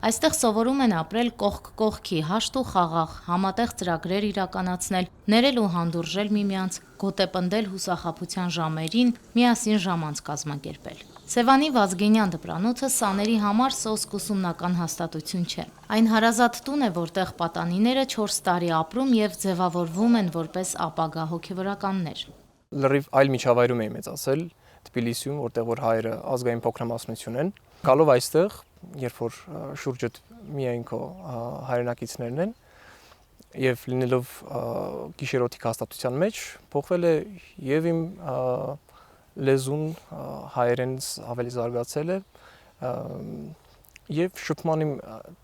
Այստեղ սովորում են ապրել կողք կողքի, հաշտ ու խաղաղ, համատեղ ծրագրեր իրականացնել, ներել ու հանդուրժել միմյանց, գոտեպնդել հուսախաբության ժամերին, միասին ժամանց կազմակերպել։ Սևանի Վազգենյան դպրանոցը սաների համար սոսկ ուսումնական հաստատություն չէ։ Այն հարազատ տուն է, որտեղ պատանիները 4 տարի ապրում եւ ձևավորվում են որպես ապագա հոգեվորականներ։ Լրիվ այլ միջավայրում էի մեծացել, Թբիլիսիում, որտեղ որ հայերը ազգային փոքրամասնություն են։ Գալով այստեղ, երբ որ շուրջդ միայն քո հայրենակիցներն են եւ լինելով գիշերօթիկ հաստատության մեջ, փոխվել է եւ իմ լեզուն հայերենից ավելի զարգացել է եւ շփման իմ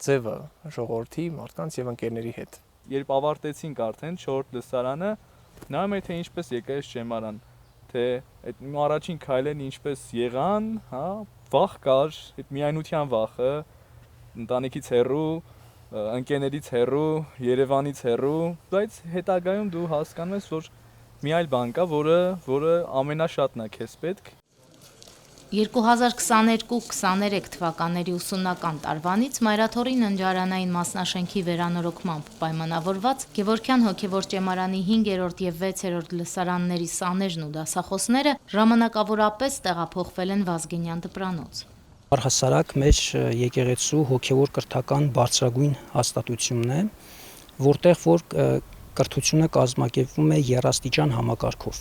ձևը ժողովրդի, մարդկանց եւ ընկերների հետ։ Երբ ավարտեցինք արդեն 4-րդ լսարանը, նայում եմ թե ինչպես եկա այս ճեմարան, թե այդ իմ առաջին քայլերն ինչպես եղան, հա, վախ կար, այդ միայնության վախը, ընտանիքից հեռու, ընկերներից հեռու, Երևանից հեռու, բայց հետագայում դու հասկանում ես, որ մի այլ բան կա, որը ամենաշատն է քեզ պետք։ 2022-23 թվականների ուսումնական տարվանից Մայրաթորի ննջարանային մասնաշենքի վերանորոգմամբ պայմանավորված Գևորգյան հոգևոր ճեմարանի 5-րդ եւ 6-րդ լսարանների սաներն ու դասախոսները ժամանակավորապես տեղափոխվել են Վազգենյան դպրանոց։ Առհասարակ մեր եկեղեցու հոգևոր կրթական բարձրագույն հաստատությունն է, որտեղ որ կրթությունը կազմակերպվում է երաստիճան համակարգով։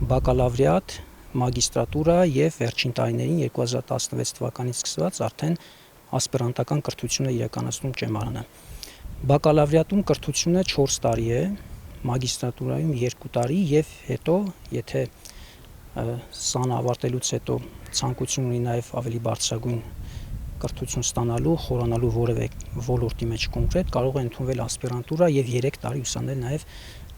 Բակալավրիատ, մագիստրատուրա եւ վերջին տարիներին 2016 թվականից սկսված արդեն ասպիրանտական կրթությունը իրականացնում ճեմարանը։ Բակալավրիատում կրթությունը 4 տարի է, մագիստրատուրայում 2 տարի եւ հետո, եթե սան ավարտելուց հետո ցանկություն ունի նաեւ ավելի բարձրագույն կրթություն ստանալու, խորանալու որևէ ոլորտի մեջ կոնկրետ, կարող է ընդունվել ասպիրանտուրա եւ 3 տարի ուսանել նաեւ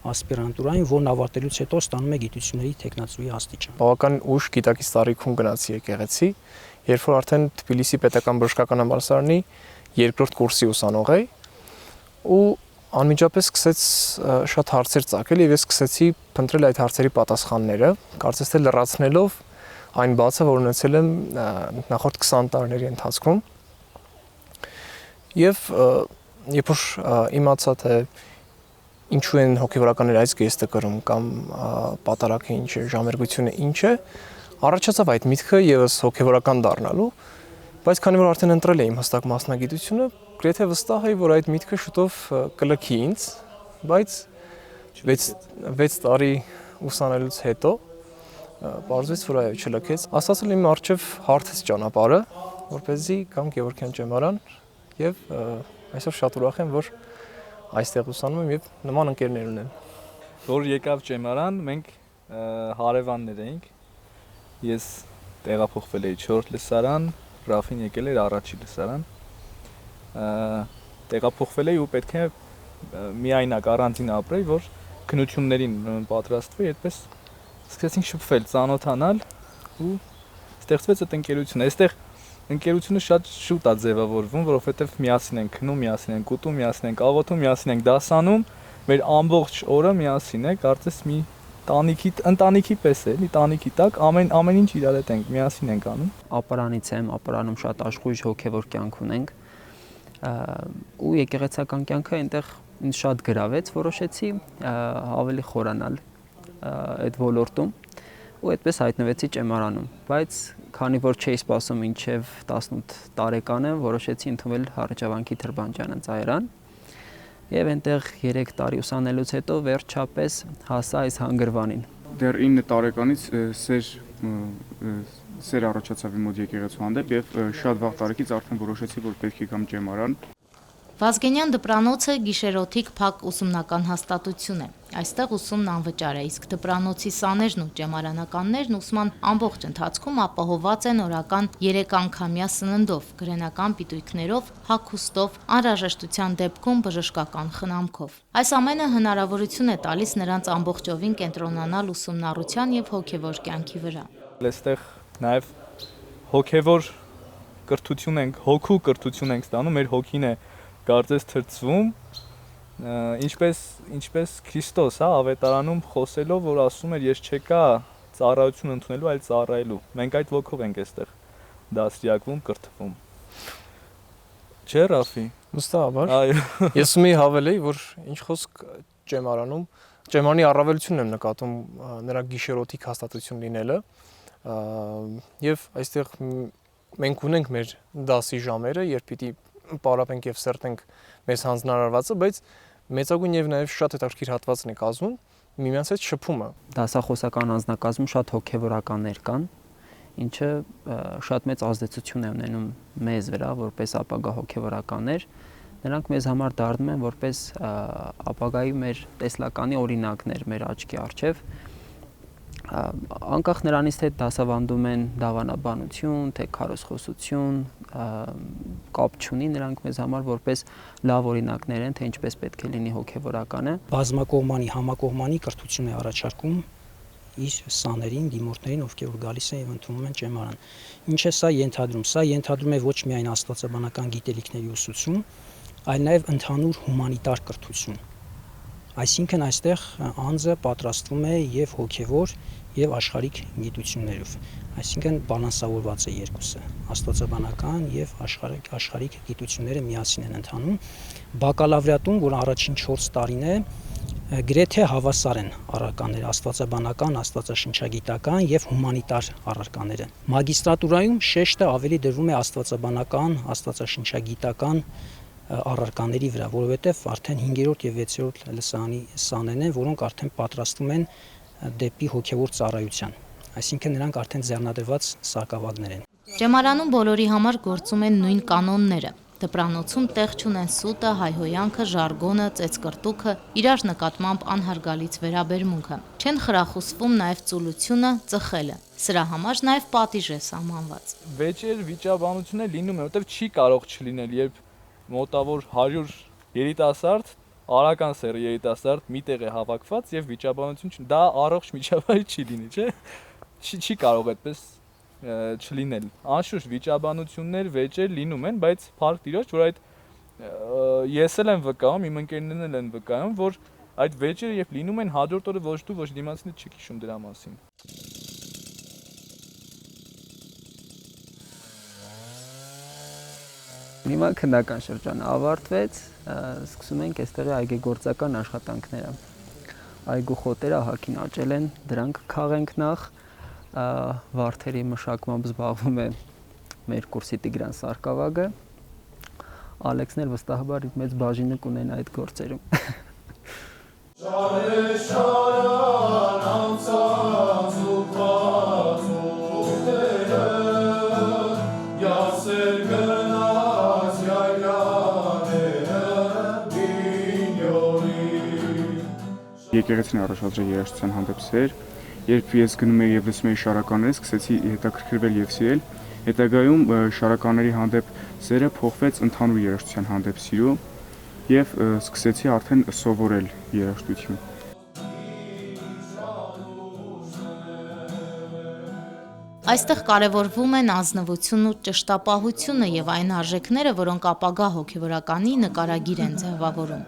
ասպիրանտուրային, որն ավարտելուց հետո ստանում է գիտությունների տեխնացուի աստիճան։ Բավական ուշ գիտակից տարիքում գնացի եկեղեցի, երբ որ արդեն Թբիլիսի պետական բժշկական համալսարանի 2-րդ կուրսի ուսանող էի ու անմիջապես սկսեց շատ հարցեր ծագել եւ ես սկսեցի փնտրել այդ հարցերի պատասխանները, կարծես թե լրացնելով այն բացը, որ ունեցել եմ նախորդ 20 տարիների ընթացքում։ Եվ երբ որ իմացա թե ինչու են հոգեվորականները այս գեստը կրում կամ պատարակը ինչ է, ժամերգությունը ինչ է, առաջացավ այդ միտքը եւս հոգեվորական դառնալու, բայց քանի որ արդեն ընտրել էի հստակ մասնագիտությունը, գրեթե վստահ էի, որ այդ միտքը շուտով կլքի ինձ, բայց 6 տարի ուսանելուց հետո պարզվեց, որ այո, չլքեց։ Աստծո իմ առջև հարթեց ճանապարհը, որպեսզի գամ Գևորգյան ճեմարան եւ այսօր շատ ուրախ եմ, որ այստեղ ուսանում եմ եւ նման ընկերներ ունեմ։ Որ եկավ ճեմարան, մենք հարևաններ էինք։ Ես տեղափոխվել էի 4-րդ լսարան, Ռաֆին եկել էր առաջի լսարան։ Տեղափոխվել էի ու պետք է միայնակ առանձին ապրեի, որ քննություններին պատրաստվեի, այդպես սկսեցինք շփվել, ծանոթանալ ու ստեղծվեց այդ ընկերությունը։ Այստեղ ընկերությունը շատ շուտ է ձևավորվում, որովհետև միասին ենք քնում, միասին ենք ուտում, միասին ենք աղոթում, միասին ենք դասանում, մեր ամբողջ օրը միասին է, կարծես մի ընտանիքի պես է, մի տանիքի տակ ամեն ինչ իրար հետ ենք, միասին ենք անում։ Ապարանից եմ, ապարանում շատ աշխույժ հոգևոր կյանք ունենք ու եկեղեցական կյանքը այնտեղ ինձ շատ գրավեց, որոշեցի ավելի խորանալ այդ ոլորտում ու այդպես հայտնվեցի ճեմարանում, բայց քանի որ չէի սպասում մինչև 18 տարեկան եմ, որոշեցի ընդունվել Հառաջավանքի Թրբանջյան ծայրան եւ այնտեղ 3 տարի ուսանելուց հետո վերջապես հասա այս հանգրվանին։ Դեռ 9 տարեկանից սեր առաջացավ իմ մոտ եկեղեցու հանդեպ եւ շատ վաղ տարեկից արդեն որոշեցի, որ պետք է գամ ճեմարան։ Վազգենյան դպրանոցը գիշերօթիկ փակ ուսումնական հաստատություն է։ Այստեղ ուսումն անվճար է, իսկ դպրանոցի սաներն ու ճեմարանականներն ուսման ամբողջ ընթացքում ապահովված են օրական 3 անգամյա սննդով, գրենական պիտույքներով, հագուստով, անհրաժեշտության դեպքում բժշկական խնամքով։ Այս ամենը հնարավորություն է տալիս նրանց ամբողջովին կենտրոնանալ ուսումնառության եւ հոգեվոր կյանքի վրա։ Այստեղ նաեւ հոգեվոր կրթություն ենք, հոգու կրթություն ենք ստանում, մեր հոգին է կարծես թրծվում, ինչպես Քրիստոս, հա, ավետարանում խոսելով, որ ասում էր, ես չեկա ծառայություն ընդունելու, այլ ծառայելու։ Մենք այդ ոգով ենք այստեղ դասյակվում, կրթվում։ Չէ, Ռաֆի։ Վստահաբար։ Այո։ Ես մի հավելեի, որ ինչ խոսք ճեմարանում, ճեմարանի առավելությունն եմ նկատում նրա գիշերօթիկ հաստատություն լինելը, եւ այստեղ մենք ունենք մեր դասի ժամերը, երբ պիտի պարապենք եւ սերտենք մեզ հանձնարարվածը, բայց մեծագույն եւ նաեւ շատ հետաքրքիր հատվածն է կազմում միմյանց հետ շփումը։ Դասախոսական անձնակազմում շատ հոգևորականներ կան, ինչը շատ մեծ ազդեցություն է ունենում մեզ վրա, որպես ապագա հոգևորականներ։ Նրանք մեզ համար դառնում են որպես ապագայի մեր տեսլականի օրինակներ մեր աչքի առջև։ Անկախ նրանից թե դասավանդում են դավանաբանություն, թե քարոզխոսություն, կապ չունի, նրանք մեզ համար որպես լավ օրինակներ են, թե ինչպես պետք է լինի հոգևորականը։ Բազմակողմանի, համակողմանի կրթություն է առաջարկում իր սաներին, դիմորդներին, ովքեր որ գալիս են եւ ընդունում են ճեմարան։ Ինչ է սա ենթադրում։ Սա ենթադրում է ոչ միայն աստվածաբանական գիտելիքների ուսուցում, այլ նաեւ ընդհանուր հումանիտար կրթություն։ Այսինքն այստեղ անձը պատրաստվում է եւ հոգեվոր եւ աշխարհիկ գիտություններով։ Այսինքն բալանսավորված է երկուսը։ Աստվածաբանական եւ աշխարհիկ գիտությունները միասին են ընթանում։ Բակալավրիատում, որ առաջին 4 տարին է, գրեթե հավասար են առարկաները աստվածաբանական, աստվածաշնչագիտական եւ հումանիտար առարկաները։ Մագիստրատուրայում շեշտը ավելի դրվում է աստվածաբանական, աստվածաշնչագիտական առարկաների վրա, որովհետեւ արդեն 5-րդ եւ 6-րդ լսարանի սաներն են, որոնք արդեն պատրաստվում են դեպի հոգեվոր ծառայության։ Այսինքն նրանք արդեն ձեռնադրված սակավագներ են։ Ճեմարանում բոլորի համար գործում են նույն կանոնները։ Դպրանոցում տեղ չունեն սուտը, հայհոյանքը, ժարգոնը, ծեծկրտուքը, իրար նկատմամբ անհարգալից վերաբերմունքը։ Չեն խրախուսվում նաև ծուլությունը, ծխելը։ Սրա համար նաև պատիժ է սահմանված։ Վեճեր վիճաբանություն է լինում է, որտեղ չի կարող չլինել, երբ մոտավոր 100 երիտասարդ, արական սերի երիտասարդ մի տեղ է հավաքված եւ վիճաբանություն չի։ Դա առողջ միջավայր չի լինի, չէ՞։ Չի կարող այդպես չլինել։ Անշուշտ վիճաբանություններ, վեճեր լինում են, բայց փառք Տիրոջ, որ այդ ես էլ եմ վկայում, իմ ընկերներն էլ են վկայում, որ այդ վեճերը երբ լինում են, հաջորդ օրը ոչ դու, ոչ դիմացինը չի հիշում դրա մասին։ Հիմա քննական շրջանը ավարտվեց, սկսում ենք այստեղի այգեգործական աշխատանքները։ Այգու խոտերը ահագին աճել են, դրանք քաղենք նախ, վարդերի մշակմամբ զբաղվում է մեր կուրսի Տիգրան Սարգսակը։ Ալեքսն էլ վստահաբար մեծ բաժինը կունենա այդ գործերում։ Եկեղեցին առաջադրել երաժշտության հանդեպ սեր, երբ ես գնում եի եւ լսում էի շարականները, սկսեցի հետաքրքրվել եւ սիրել։ Հետագայում շարականների հանդեպ սերը փոխվեց ընդհանուր երաժշտության հանդեպ սիրո եւ սկսեցի արդեն սովորել երաժշտություն։ Այստեղ կարևորվում են ազնվությունն ու ճշտապահությունը եւ այն արժեքները, որոնք ապագա հոգեվորականի նկարագիր են ձևավորում։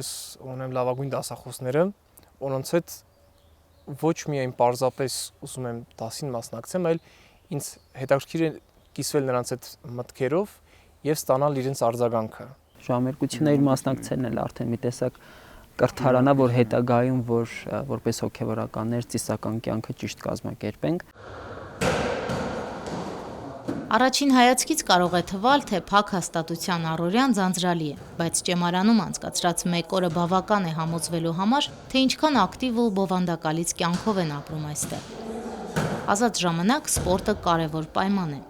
Ես ունեմ լավագույն դասախոսները, որոնց հետ ոչ միայն պարզապես ուզում եմ դասին մասնակցեմ, այլ ինձ հետաքրքիր է կիսվել նրանց հետ մտքերով եւ ստանալ իրենց արձագանքը։ Ժամերկությունների մասնակցելն էլ արդեն մի տեսակ կրթարանա, որ հետագայում որպես հոգեվորականներ ծիսական կյանքը ճիշտ կազմակերպենք։ Առաջին հայացքից կարող է թվալ, թե փակ հաստատության առօրյան ձանձրալի է, բայց ճեմարանում անցկացրած մեկ օրը բավական է համոզվելու համար, թե ինչքան ակտիվ ու բովանդակալից կյանքով են ապրում այստեղ։ Ազատ ժամանակ սպորտը կարևոր պայման է։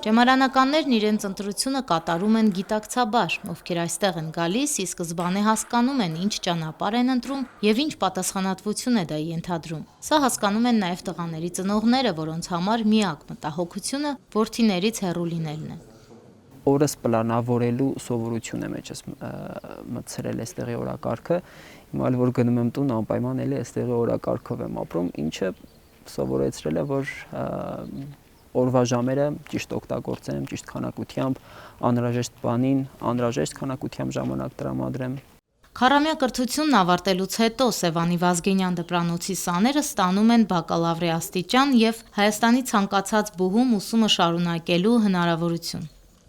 Ճեմարանականներն իրենց ընտրությունը կատարում են գիտակցաբար, ովքեր այստեղ են գալիս, ի սկզբանե հասկանում են ինչ ճանապարհ են ընտրում եւ ինչ պատասխանատվություն է դա ենթադրում։ Սա հասկանում են նաեւ տղաների ծնողները, որոնց համար միակ մտահոգությունը որդիներից հեռու լինելն է։ Օրս պլանավորելու սովորությունը մեջս մտցրել էստեղի օրակարգը, հիմա որ գնում եմ տուն անպայման էլի էստեղի օրակարգով եմ ապրում, ինչը սովորեցրել է, որ օրվա ժամերը ճիշտ օգտագործեմ, ճիշտ քանակությամբ, անհրաժեշտ բանին, անհրաժեշտ քանակությամբ ժամանակ տրամադրեմ։ Քառամյա կրթությունն ավարտելուց հետո Սևանի Վազգենյան դպրանոցի սաները ստանում են բակալավրի աստիճան եւ Հայաստանի ցանկացած բուհում ուսումը շարունակելու հնարավորություն։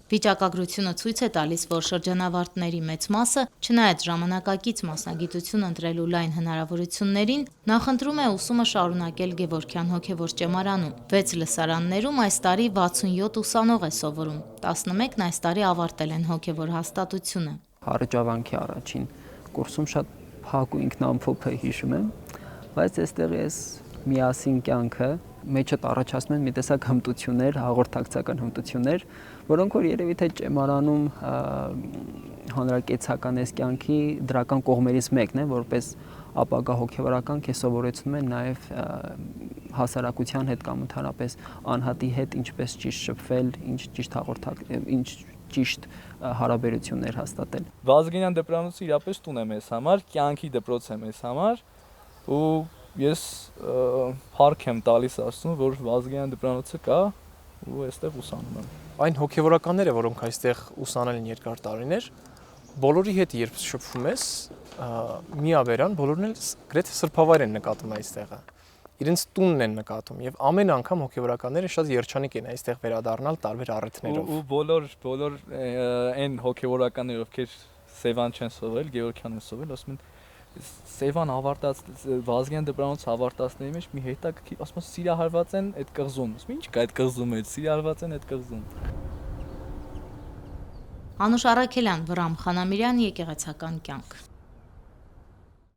Վիճակագրությունը ցույց է տալիս, որ շրջանավարտների մեծ մասը, չնայած ժամանակակից մասնագիտություն ընտրելու լայն հնարավորություններին, նախընտրում է ուսումը շարունակել Գևորգյան հոգևոր ճեմարանում։ 6 լսարաններում այս տարի 67 ուսանող է սովորում, 11-ն այս տարի ավարտել են հոգևոր հաստատությունը։ Հարճավանքի առաջին կուրսում շատ փակ ու ինքնամփոփ հիշում եմ, բայց այստեղ ես միասին կյանքը մեջդ առաջացնում են մի տեսակ հմտություններ, հաղորդակցական հմտություններ, որոնք որ երևի թե ճեմարանում հանրակեցական այս կյանքի դրական կողմերից մեկն է, որպես ապագա հոգևորական քեզ սովորեցնում են նաև հասարակության հետ կամ ընդհանրապես անհատի հետ ինչպես ճիշտ շփվել, ինչ ճիշտ հարաբերություններ հաստատել։ Վազգենյան դպրանոցը իրապես տուն է մեզ համար, կյանքի դպրոց է մեզ համար ու ես փառք եմ տալիս Աստծուն, որ Վազգենյան դպրանոցը կա ու այստեղ ուսանում եմ։ Այն հոգևորականները, որոնք այստեղ ուսանել են երկար տարիներ, բոլորի հետ երբ շփվում ես, միաբերան բոլորն էլ գրեթե սրբավայր են նկատում այստեղը։ Իրենց տունն են նկատում եւ ամեն անգամ հոգևորականները շատ երջանիկ են այստեղ վերադառնալ տարբեր առիթներով։ Ու բոլոր այն հոգևորականները, ովքեր Սևան չեն սովորել, Գևորգյան են սովորել, ասում են Սևան ավարտած Վազգենյան դպրանոցը ավարտածների մեջ մի հետաքրքիր, ասում են սիրահարված են այդ կղզում։ Ասում են ինչ կա այդ կղզում մեջ, սիրահարված են այդ կղզում։ Անուշ Առաքելյան, Վրամ Խանամիրյան, եկեղեցական կյանք։